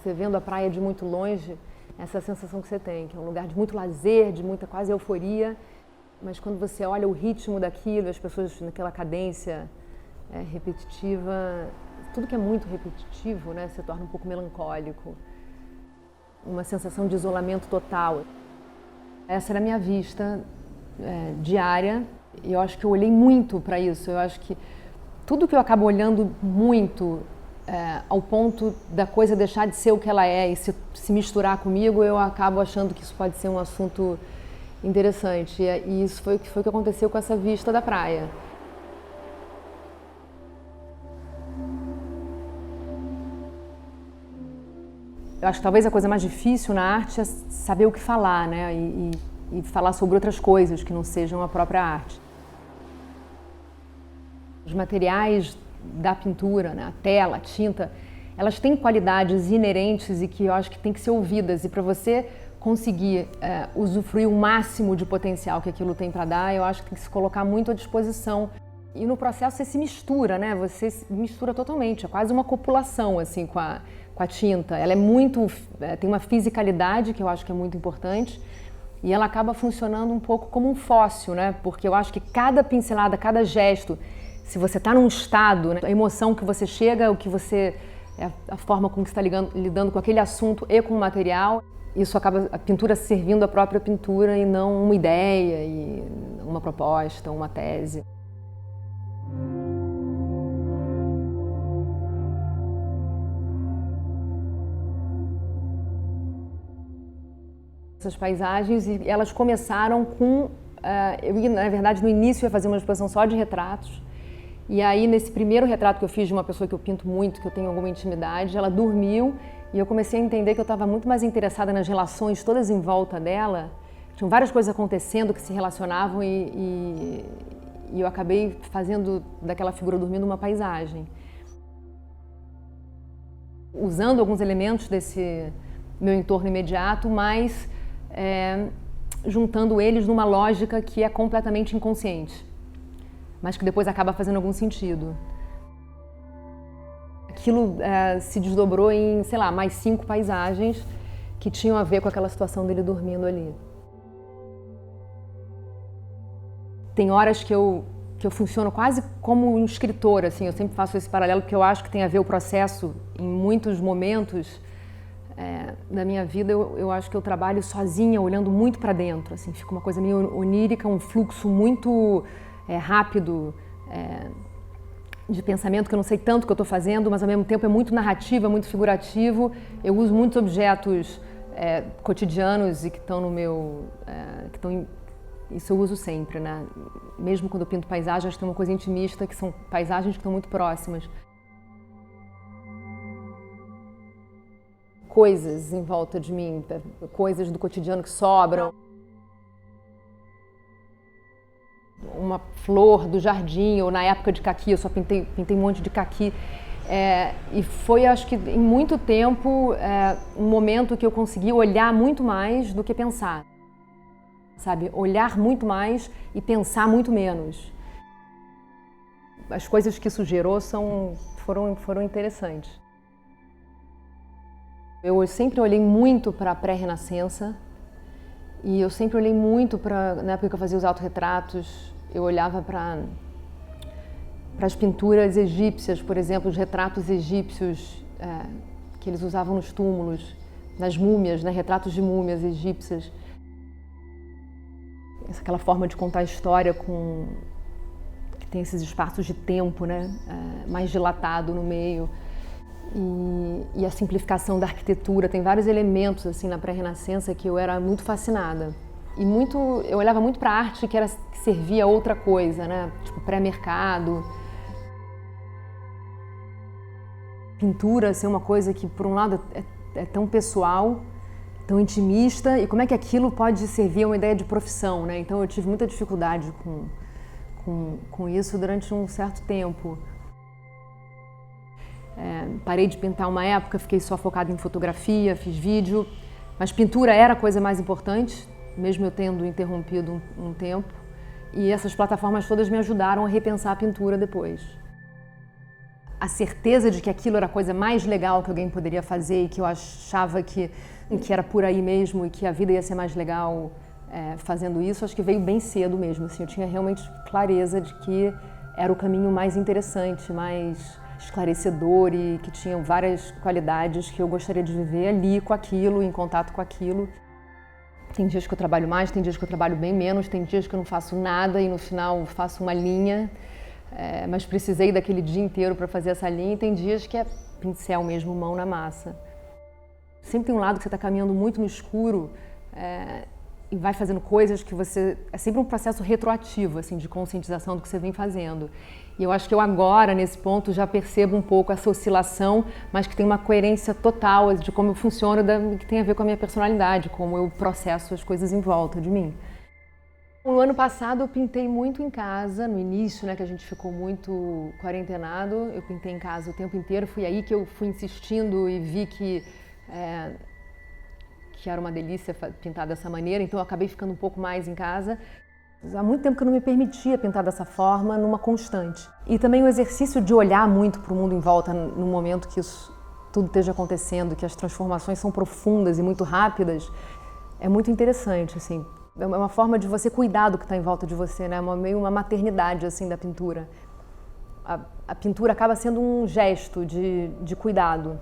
Você vendo a praia de muito longe, essa sensação que você tem, que é um lugar de muito lazer, de muita quase euforia, mas quando você olha o ritmo daquilo, as pessoas naquela cadência repetitiva, tudo que é muito repetitivo, né, se torna um pouco melancólico, uma sensação de isolamento total. Essa era a minha vista diária, e eu acho que eu olhei muito para isso. Eu acho que tudo que eu acabo olhando muito ao ponto da coisa deixar de ser o que ela é e se misturar comigo, eu acabo achando que isso pode ser um assunto interessante. E isso foi o que aconteceu com essa vista da praia. Eu acho que talvez a coisa mais difícil na arte é saber o que falar, né? E falar sobre outras coisas que não sejam a própria arte. Os materiais da pintura, né? A tela, a tinta, elas têm qualidades inerentes e que eu acho que tem que ser ouvidas. E para você conseguir usufruir o máximo de potencial que aquilo tem para dar, eu acho que tem que se colocar muito à disposição. E no processo você se mistura, né? Você se mistura totalmente, é quase uma copulação assim com a tinta. Ela é muito, tem uma fisicalidade que eu acho que é muito importante e ela acaba funcionando um pouco como um fóssil, né? Porque eu acho que cada pincelada, cada gesto, se você está num estado, né? A emoção que você chega, o que você, a forma como você está lidando com aquele assunto e com o material, isso acaba a pintura servindo a própria pintura e não uma ideia, e uma proposta, uma tese. Essas paisagens, e elas começaram com, na verdade no início ia fazer uma exposição só de retratos, e aí nesse primeiro retrato que eu fiz de uma pessoa que eu pinto muito, que eu tenho alguma intimidade, ela dormiu e eu comecei a entender que eu estava muito mais interessada nas relações todas em volta dela, tinham várias coisas acontecendo que se relacionavam e eu acabei fazendo daquela figura dormindo uma paisagem. Usando alguns elementos desse meu entorno imediato, mas juntando eles numa lógica que é completamente inconsciente, mas que depois acaba fazendo algum sentido. Aquilo se desdobrou em, sei lá, mais 5 paisagens que tinham a ver com aquela situação dele dormindo ali. Tem horas que eu funciono quase como um escritor, assim, eu sempre faço esse paralelo porque eu acho que tem a ver o processo em muitos momentos da minha vida. Eu acho que eu trabalho sozinha, olhando muito para dentro, assim, fica uma coisa meio onírica, um fluxo muito rápido de pensamento, que eu não sei tanto o que eu estou fazendo, mas ao mesmo tempo é muito narrativo, é muito figurativo. Eu uso muitos objetos cotidianos e que estão no meu... isso eu uso sempre, né? Mesmo quando eu pinto paisagem, acho que tem uma coisa intimista, que são paisagens que estão muito próximas. Coisas em volta de mim, coisas do cotidiano que sobram. Uma flor do jardim, ou na época de caqui, eu só pintei um monte de caqui. E foi, acho que, em muito tempo, um momento que eu consegui olhar muito mais do que pensar. Sabe? Olhar muito mais e pensar muito menos. As coisas que isso gerou foram interessantes. Eu sempre olhei muito para a pré-renascença e eu sempre olhei muito para, na época que eu fazia os autorretratos, eu olhava para as pinturas egípcias, por exemplo, os retratos egípcios que eles usavam nos túmulos, nas múmias, né? Retratos de múmias egípcias. Aquela forma de contar a história que tem esses espaços de tempo, né? Mais dilatado no meio. E a simplificação da arquitetura, tem vários elementos assim na pré-renascença que eu era muito fascinada. E eu olhava muito para a arte que servia a outra coisa, né? Tipo pré-mercado. Pintura ser uma coisa que, por um lado, é tão pessoal, tão intimista, e como é que aquilo pode servir a uma ideia de profissão, né? Então eu tive muita dificuldade com isso durante um certo tempo. Parei de pintar uma época, fiquei só focada em fotografia, fiz vídeo, mas pintura era a coisa mais importante, mesmo eu tendo interrompido um tempo. E essas plataformas todas me ajudaram a repensar a pintura depois. a certeza de que aquilo era a coisa mais legal que alguém poderia fazer e que eu achava que era por aí mesmo e que a vida ia ser mais legal fazendo isso, acho que veio bem cedo mesmo. Assim, eu tinha realmente clareza de que era o caminho mais interessante, mais esclarecedor e que tinha várias qualidades que eu gostaria de viver ali com aquilo, em contato com aquilo. Tem dias que eu trabalho mais, tem dias que eu trabalho bem menos, tem dias que eu não faço nada e no final faço uma linha, mas precisei daquele dia inteiro para fazer essa linha, e tem dias que é pincel mesmo, mão na massa. Sempre tem um lado que você está caminhando muito no escuro e vai fazendo coisas que você... É sempre um processo retroativo, assim, de conscientização do que você vem fazendo. E eu acho que eu agora, nesse ponto, já percebo um pouco essa oscilação, mas que tem uma coerência total de como eu funciono, que tem a ver com a minha personalidade, como eu processo as coisas em volta de mim. No ano passado eu pintei muito em casa, no início, né, que a gente ficou muito quarentenado, eu pintei em casa o tempo inteiro, foi aí que eu fui insistindo e vi que era uma delícia pintar dessa maneira, então eu acabei ficando um pouco mais em casa. Há muito tempo que eu não me permitia pintar dessa forma, numa constante. E também o exercício de olhar muito para o mundo em volta no momento que isso tudo esteja acontecendo, que as transformações são profundas e muito rápidas, é muito interessante, assim. É uma forma de você cuidar do que está em volta de você, né? Meio uma maternidade, assim, da pintura. A pintura acaba sendo um gesto de cuidado.